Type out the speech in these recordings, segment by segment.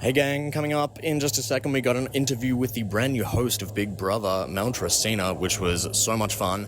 Hey gang, coming up in just a second we got an interview with the brand new host of Big Brother, Mel Tracina, which was so much fun.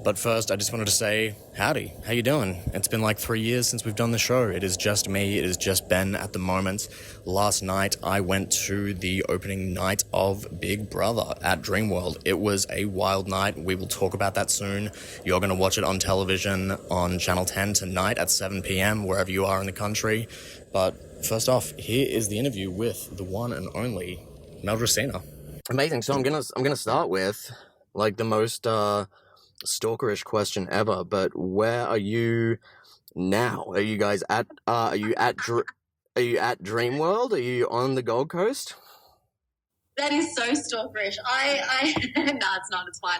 But first, I just wanted to say, howdy, how you doing? It's been like 3 years since we've done the show. It is just me, it is just Ben at the moment. Last night, I went to the opening night of Big Brother at Dreamworld. It was a wild night. We will talk about that soon. You're going to watch it on television on Channel 10 tonight at 7 p.m, wherever you are in the country. But first off, here is the interview with the one and only Mel Tracina. Amazing. So I'm gonna start with like the most stalkerish question ever. But where are you now? Are you guys at? Are you at Dreamworld? Are you on the Gold Coast? That is so stalkerish. No, it's not. It's fine.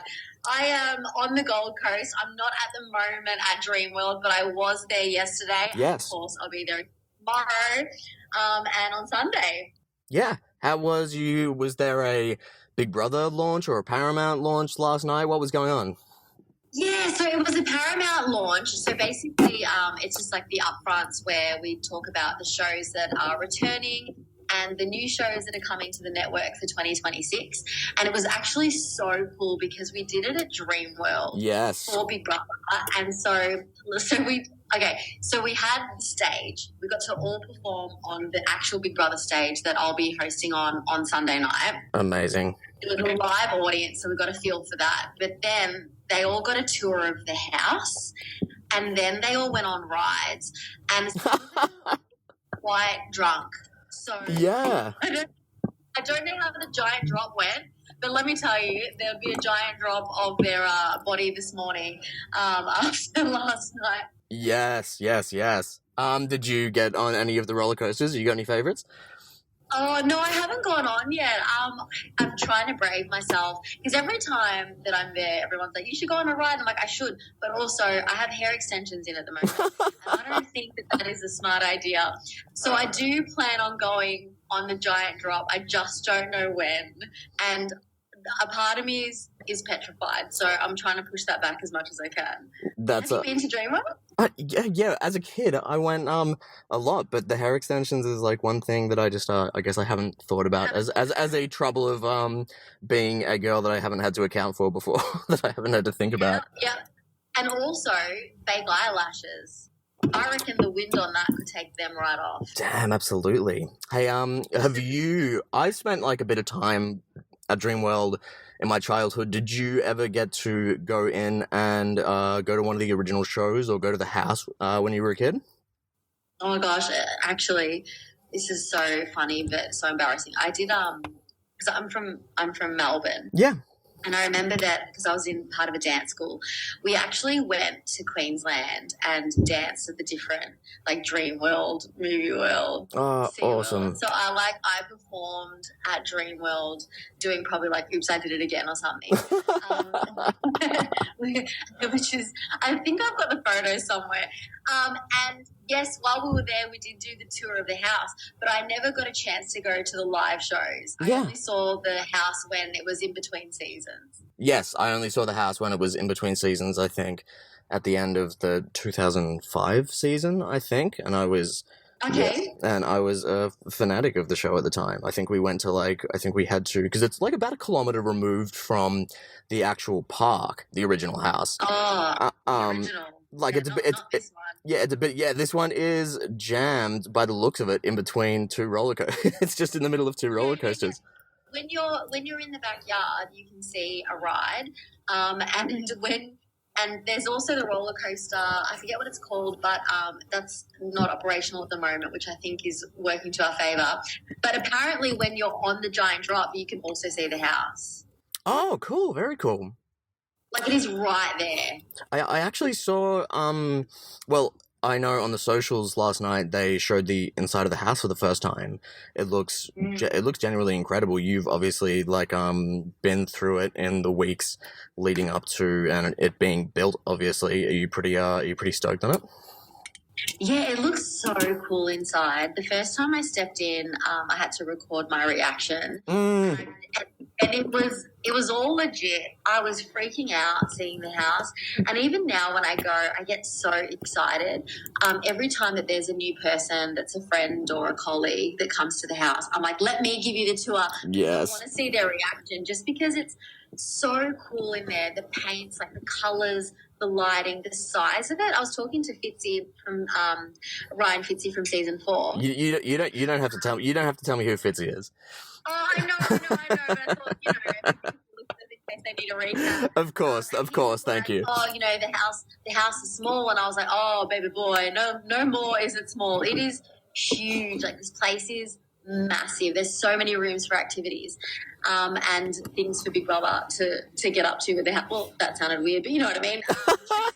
I am on the Gold Coast. I'm not at the moment at Dreamworld, but I was there yesterday. Yes. Of course, I'll be there tomorrow and on Sunday. Yeah. How was you? Was there a Big Brother launch or a Paramount launch last night? What was going on? Yeah, so it was a Paramount launch. So basically, it's just like the upfronts where we talk about the shows that are returning and the new shows that are coming to the network for 2026. And it was actually so cool because we did it at Dreamworld. Yes. For Big Brother. And so we had the stage. We got to all perform on the actual Big Brother stage that I'll be hosting on Sunday night. Amazing. It was a live audience, so we got a feel for that. But then they all got a tour of the house, and then they all went on rides, and quite drunk. So yeah, I don't know how the giant drop went, but let me tell you, there'll be a giant drop of their body this morning after last night. Yes. Did you get on any of the roller coasters? You got any favorites? Oh, no, I haven't gone on yet. I'm trying to brave myself because every time that I'm there, everyone's like, you should go on a ride. I'm like, I should. But also, I have hair extensions in at the moment. And I don't think that is a smart idea. So I do plan on going on the giant drop. I just don't know when. And a part of me is petrified. So I'm trying to push that back as much as I can. Have you been to Dreamworld? Yeah. As a kid, I went a lot, but the hair extensions is like one thing that I just I guess I haven't thought about as a trouble of being a girl that I haven't had to account for before, that I haven't had to think about. Yeah, and also fake eyelashes. I reckon the wind on that could take them right off. Damn, absolutely. Hey, I spent like a bit of time at Dreamworld in my childhood. Did you ever get to go in and go to one of the original shows or go to the house when you were a kid? Oh my gosh, actually, this is so funny but so embarrassing. I did because I'm from Melbourne. Yeah. And I remember that because I was in part of a dance school, we actually went to Queensland and danced at the different, like Dreamworld, Movie World, awesome. World. So I performed at Dreamworld doing probably like Oops, I Did It Again or something. Which is, I think I've got the photo somewhere. And yes, while we were there, we did do the tour of the house, but I never got a chance to go to the live shows. I only saw the house when it was in between seasons. Yes, I only saw the house when it was in between seasons, I think, at the end of the 2005 season, I think, and I was... Okay. Yeah, and I was a fanatic of the show at the time. I think we went to because it's like about a kilometer removed from the actual park, the original house. Oh, original. Like it's a bit. Yeah, this one is jammed by the looks of it in between two roller coasters. It's just in the middle of two roller coasters. When you're in the backyard, you can see a ride, and there's also the roller coaster. I forget what it's called, but that's not operational at the moment, which I think is working to our favour. But apparently, when you're on the giant drop, you can also see the house. Oh, cool! Very cool. Like it is right there. I actually saw I know on the socials last night they showed the inside of the house for the first time. It looks genuinely incredible. You've obviously been through it in the weeks leading up to and it being built. Obviously, are you pretty stoked on it? Yeah, it looks so cool inside. The first time I stepped in, I had to record my reaction. And it was all legit. I was freaking out seeing the house. And even now when I go, I get so excited. Every time that there's a new person that's a friend or a colleague that comes to the house, I'm like, let me give you the tour. Yes. I want to see their reaction just because it's so cool in there. The paints, like the colours, the lighting, the size of it. I was talking to Fitzy from Ryan Fitzy from season 4. You don't have to tell me. You don't have to tell me who Fitzy is. Oh, I know. But I thought, in case they need a recap. Of course. Thank you. Oh, the house is small, and I was like, oh, baby boy, no more is it small. It is huge. Like, this place is massive. There's so many rooms for activities, and things for Big Brother to get up to with the house. Well, that sounded weird, but you know what I mean.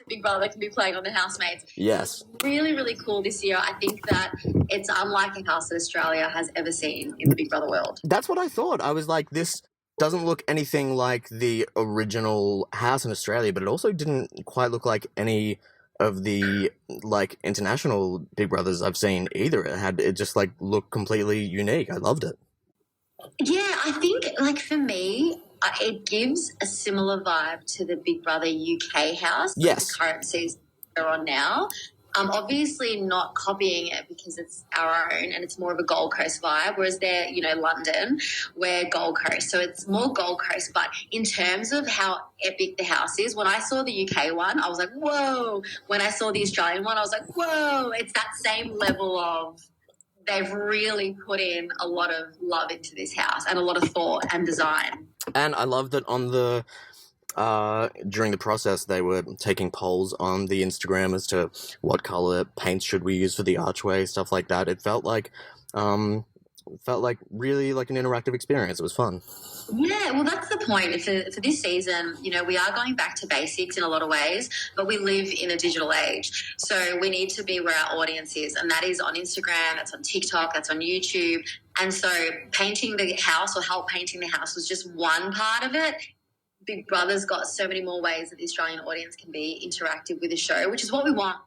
Big Brother can be playing on the housemates. Yes. It's really, really cool this year. I think that it's unlike a house that Australia has ever seen in the Big Brother world. That's what I thought. I was like, this doesn't look anything like the original house in Australia, but it also didn't quite look like any of the like international Big Brothers I've seen either. It just like looked completely unique. I loved it. Yeah, I think like for me, it gives a similar vibe to the Big Brother UK house. Yes. The current season we're on now. Obviously not copying it because it's our own and it's more of a Gold Coast vibe, whereas they're, London, we're Gold Coast. So it's more Gold Coast. But in terms of how epic the house is, when I saw the UK one, I was like, whoa. When I saw the Australian one, I was like, whoa. It's that same level of they've really put in a lot of love into this house and a lot of thought and design. And I love that on the during the process, they were taking polls on the Instagram as to what color paints should we use for the archway, stuff like that. It felt like really like an interactive experience. It was fun. Yeah, well, that's the point. For this season, we are going back to basics in a lot of ways, but we live in a digital age. So we need to be where our audience is, and that is on Instagram, that's on TikTok, that's on YouTube. And so painting the house or help painting the house was just one part of it. Big Brother's got so many more ways that the Australian audience can be interactive with the show, which is what we want.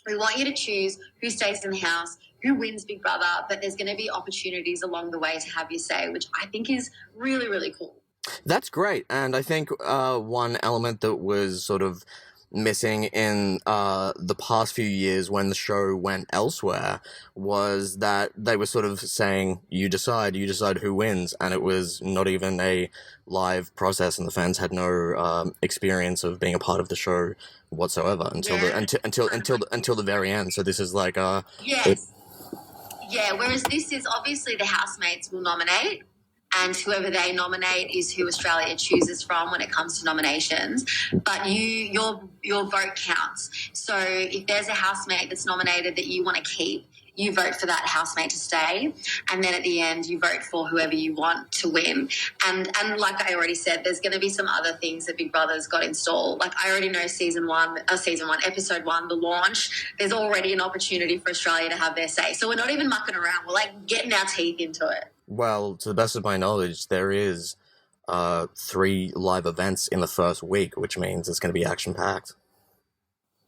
We want you to choose who stays in the house, who wins Big Brother, but there's going to be opportunities along the way to have your say, which I think is really, really cool. That's great. And I think one element that was sort of missing in the past few years when the show went elsewhere was that they were sort of saying, you decide who wins, and it was not even a live process, and the fans had no experience of being a part of the show whatsoever until the very end. So this is like yes. Yeah, whereas this is obviously the housemates will nominate, and whoever they nominate is who Australia chooses from when it comes to nominations. But your vote counts. So if there's a housemate that's nominated that you want to keep, you vote for that housemate to stay. And then at the end, you vote for whoever you want to win. And like I already said, there's going to be some other things that Big Brother's got installed. Like I already know episode 1, the launch, there's already an opportunity for Australia to have their say. So we're not even mucking around. We're like getting our teeth into it. Well, to the best of my knowledge, there is 3 live events in the first week, which means it's going to be action-packed.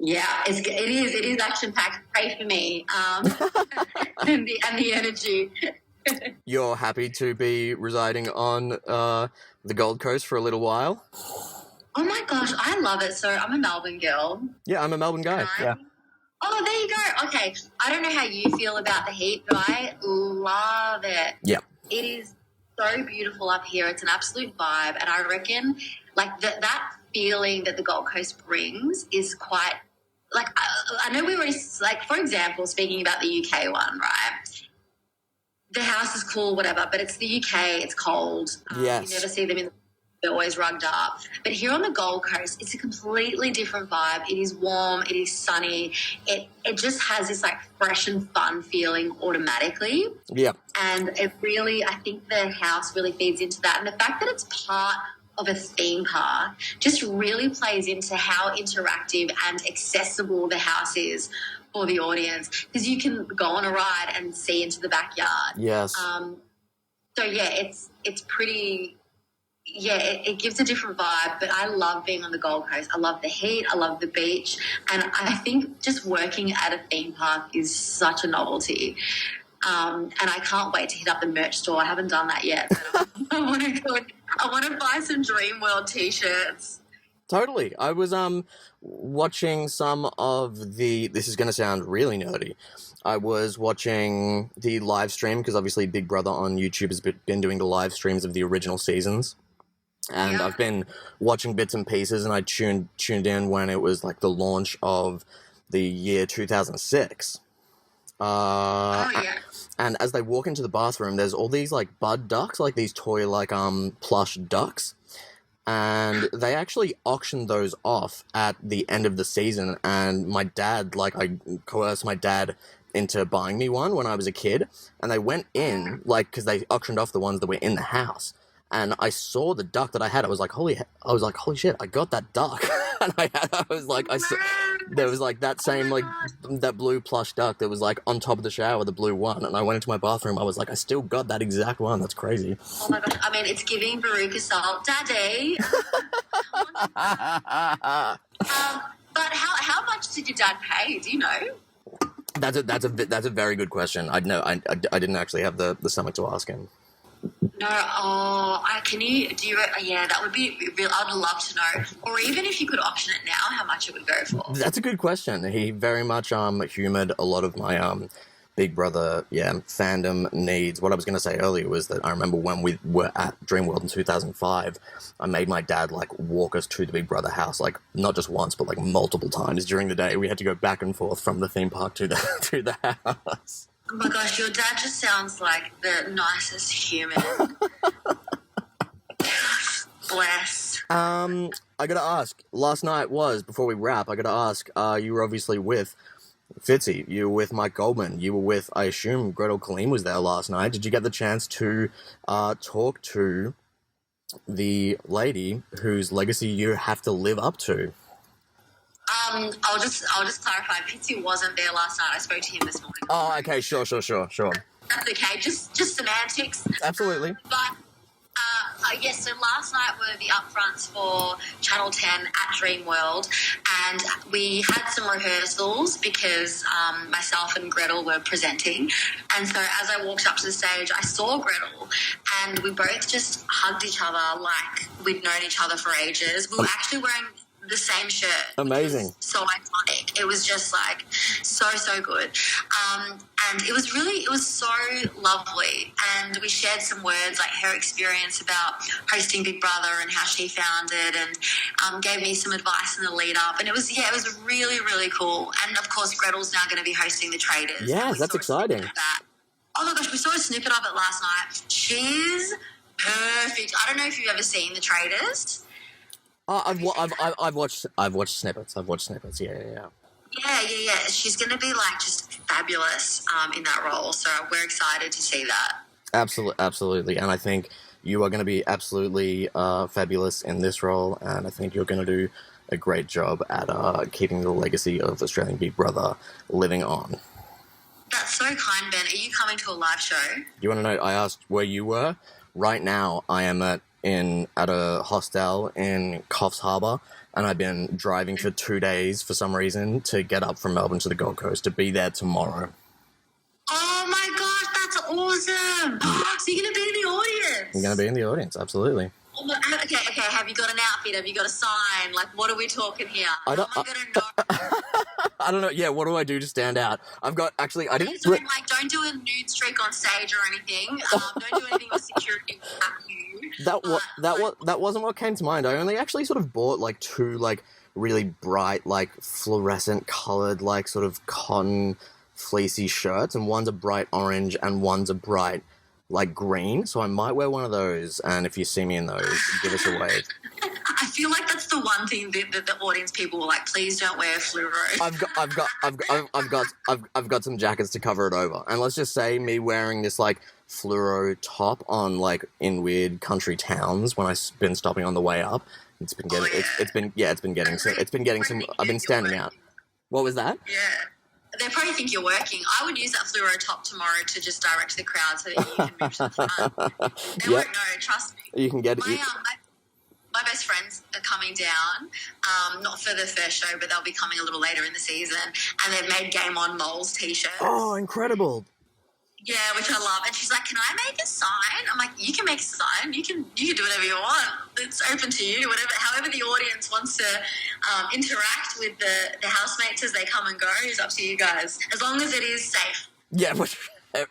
Yeah, it is action-packed. Pray for me. And the energy. You're happy to be residing on the Gold Coast for a little while? Oh my gosh, I love it. So I'm a Melbourne girl. Yeah, I'm a Melbourne guy. Yeah. Oh, there you go. Okay. I don't know how you feel about the heat, but I love it. Yeah. It is so beautiful up here. It's an absolute vibe. And I reckon, like, that feeling that the Gold Coast brings is quite, like, I know we already, like, for example, speaking about the UK one, right? The house is cool, whatever, but it's the UK. It's cold. Yes. You never see them they're always rugged up. But here on the Gold Coast, it's a completely different vibe. It is warm. It is sunny. It just has this like fresh and fun feeling automatically. Yeah. And it really, I think the house really feeds into that. And the fact that it's part of a theme park just really plays into how interactive and accessible the house is for the audience, because you can go on a ride and see into the backyard. Yes. So yeah, it's pretty. Yeah, it gives a different vibe, but I love being on the Gold Coast. I love the heat. I love the beach. And I think just working at a theme park is such a novelty. And I can't wait to hit up the merch store. I haven't done that yet. But I want to buy some Dream World t-shirts. Totally. I was watching some of the. This is going to sound really nerdy. I was watching the live stream because obviously Big Brother on YouTube has been doing the live streams of the original seasons, and I've been watching bits and pieces. And I tuned in when it was like the launch of the year 2006. And as they walk into the bathroom, there's all these like bud ducks, like these toy like plush ducks. And they actually auctioned those off at the end of the season, and my dad, like, I coerced my dad into buying me one when I was a kid, and they went in, like, because they auctioned off the ones that were in the house, and I saw the duck that I had. I was like, holy shit, I got that duck. And there was like that same, like, that blue plush duck that was like on top of the shower, the blue one, and I went into my bathroom. I was like, I still got that exact one. That's crazy. Oh my gosh, I mean, it's giving Veruca Salt, Daddy. But how much did your dad pay? Do you know? That's a very good question. I didn't actually have the stomach to ask him. No, that would be real. I'd love to know. Or even if you could auction it now, how much it would go for. That's a good question. He very much humored a lot of my Big Brother fandom needs. What I was going to say earlier was that I remember when we were at Dreamworld in 2005, I made my dad like walk us to the Big Brother house, like not just once but like multiple times during the day. We had to go back and forth from the theme park to the house. Oh my gosh, your dad just sounds like the nicest human. Bless. I gotta ask, last night before we wrap, I gotta ask, you were obviously with Fitzy, you were with Mike Goldman, you were with, I assume, Gretel Killeen was there last night. Did you get the chance to talk to the lady whose legacy you have to live up to? I'll just clarify. Fitzy wasn't there last night. I spoke to him this morning. Oh, okay, sure. That's okay. Just semantics. Absolutely. But yes. So last night were the upfronts for Channel 10 at Dreamworld, and we had some rehearsals because myself and Gretel were presenting. And so as I walked up to the stage, I saw Gretel, and we both just hugged each other like we'd known each other for ages. We were actually wearing the same shirt. Amazing. So iconic. It was just like so good. And it was so lovely. And we shared some words, like her experience about hosting Big Brother and how she found it, and gave me some advice in the lead up. And it was really, really cool. And of course, Gretel's now going to be hosting the Traders. Yes, that's exciting. Oh my gosh, we saw a snippet of it last night. She's perfect. I don't know if you've ever seen the Traders. I've watched snippets. Yeah. Yeah. She's going to be like just fabulous in that role. So we're excited to see that. Absolutely. And I think you are going to be absolutely fabulous in this role. And I think you're going to do a great job at keeping the legacy of Australian Big Brother living on. That's so kind, Ben. Are you coming to a live show? You want to know, I asked where you were. Right now, I am at a hostel in Coffs Harbour, and I've been driving for 2 days for some reason to get up from Melbourne to the Gold Coast to be there tomorrow. Oh my gosh, that's awesome! So you're going to be in the audience? I'm going to be in the audience, absolutely. Oh my, okay. Have you got an outfit? Have you got a sign? Like, what are we talking here? I don't know. Yeah, what do I do to stand out? I've got, actually, I didn't... don't do a nude streak on stage or anything. Don't do anything with security at you. That wasn't what came to mind. I only actually sort of bought, like, two, like, really bright, like, fluorescent coloured, like, sort of cotton fleecy shirts, and one's a bright orange and one's a bright, like, green, so I might wear one of those, and if you see me in those, give us a wave. I feel like that's the one thing that the audience people were like, please don't wear fluoro. I've got some jackets to cover it over, and let's just say me wearing this like fluoro top on like in weird country towns when I've been stopping on the way up. It's been getting some. I've been standing out. What was that? Yeah. They probably think you're working. I would use that fluoro top tomorrow to just direct the crowd so that you can move to the front. They won't know, trust me. You can get it. My best friends are coming down, not for the first show, but they'll be coming a little later in the season, and they've made Game On Moles t-shirts. Oh, incredible. Yeah, which I love. And she's like, "Can I make a sign?" I'm like, "You can make a sign. You can do whatever you want. It's open to you. Whatever, however the audience wants to interact with the housemates as they come and go is up to you guys. As long as it is safe." Yeah,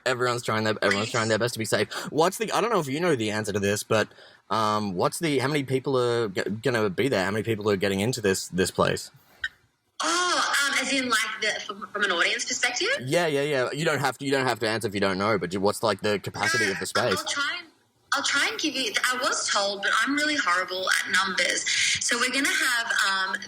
everyone's trying their best to be safe. I don't know if you know the answer to this, but how many people are gonna be there? How many people are getting into this place? Oh, as in like from an audience perspective? Yeah. You don't have to answer if you don't know, but what's like the capacity of the space? I'll try and give you. I was told, but I'm really horrible at numbers. So we're going to have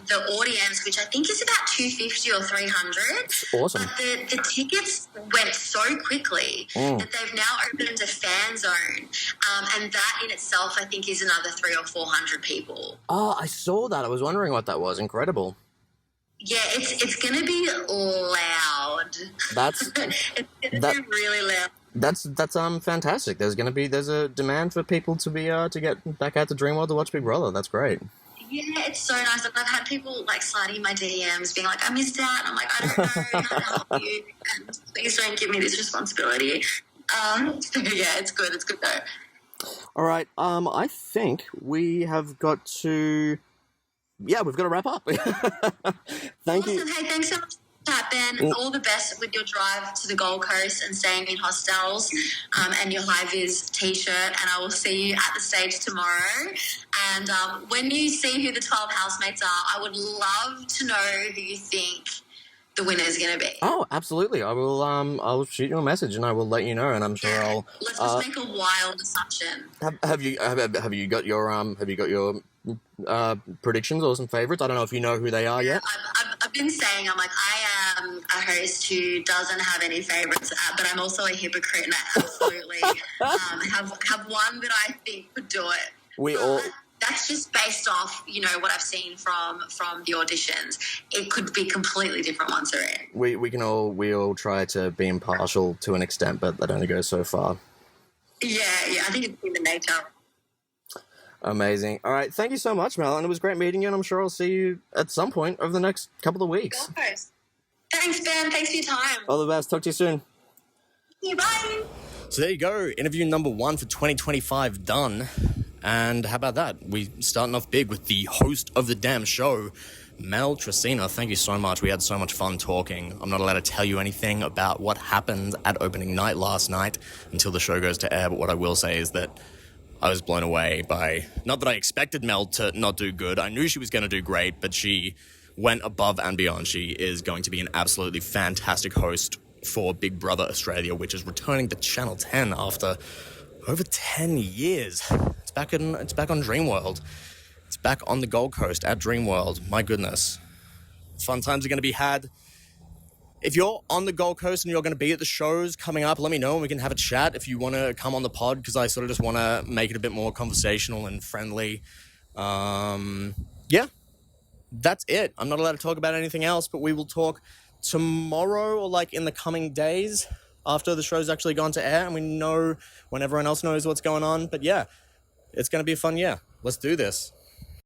the audience, which I think is about 250 or 300. Awesome. But the tickets went so quickly that they've now opened a fan zone, and that in itself, I think, is another 300 or 400 people. Oh, I saw that. I was wondering what that was. Incredible. Yeah, it's going to be loud. It's going to be really loud. That's fantastic. There's a demand for people to get back out to Dreamworld to watch Big Brother. That's great. Yeah, it's so nice. And I've had people like sliding my DMs, being like, "I missed out." And I'm like, "I don't know how to help you, and please don't give me this responsibility." So yeah, it's good. It's good though. All right. I think we have got to. Yeah, we've got to wrap up. Thank you. Hey, thanks so much. Ben, all the best with your drive to the Gold Coast and staying in hostels and your high-vis t-shirt, and I will see you at the stage tomorrow. And when you see who the 12 housemates are, I would love to know who you think the winner is going to be. Oh, absolutely. I will. I'll shoot you a message and I will let you know. And I'm sure I'll. Let's just make a wild assumption. Have you got your predictions or some favorites? I don't know if you know who they are yet. I've been saying, I'm like, I am a host who doesn't have any favorites, but I'm also a hypocrite, and I absolutely have one that I think could do it. That's just based off, what I've seen from the auditions. It could be completely different once they're in. We all try to be impartial to an extent, but that only goes so far. Yeah. I think it's in the nature. Amazing. All right. Thank you so much, Mel. And it was great meeting you, and I'm sure I'll see you at some point over the next couple of weeks. Of course. Thanks, Ben. Thanks for your time. All the best. Talk to you soon. Yeah, bye. So there you go. Interview number 1 for 2025 done. And how about that? We starting off big with the host of the damn show, Mel Tracina. Thank you so much. We had so much fun talking. I'm not allowed to tell you anything about what happened at opening night last night until the show goes to air, but what I will say is that I was blown away by, not that I expected Mel to not do good. I knew she was going to do great, but she went above and beyond. She is going to be an absolutely fantastic host for Big Brother Australia, which is returning to Channel 10 after over 10 years. It's back on Dreamworld. It's back on the Gold Coast at Dreamworld. My goodness. Fun times are going to be had. If you're on the Gold Coast and you're going to be at the shows coming up, let me know and we can have a chat if you want to come on the pod, because I sort of just want to make it a bit more conversational and friendly. Yeah, that's it. I'm not allowed to talk about anything else, but we will talk tomorrow or like in the coming days after the show's actually gone to air and we know when everyone else knows what's going on. But yeah, it's going to be a fun year. Let's do this.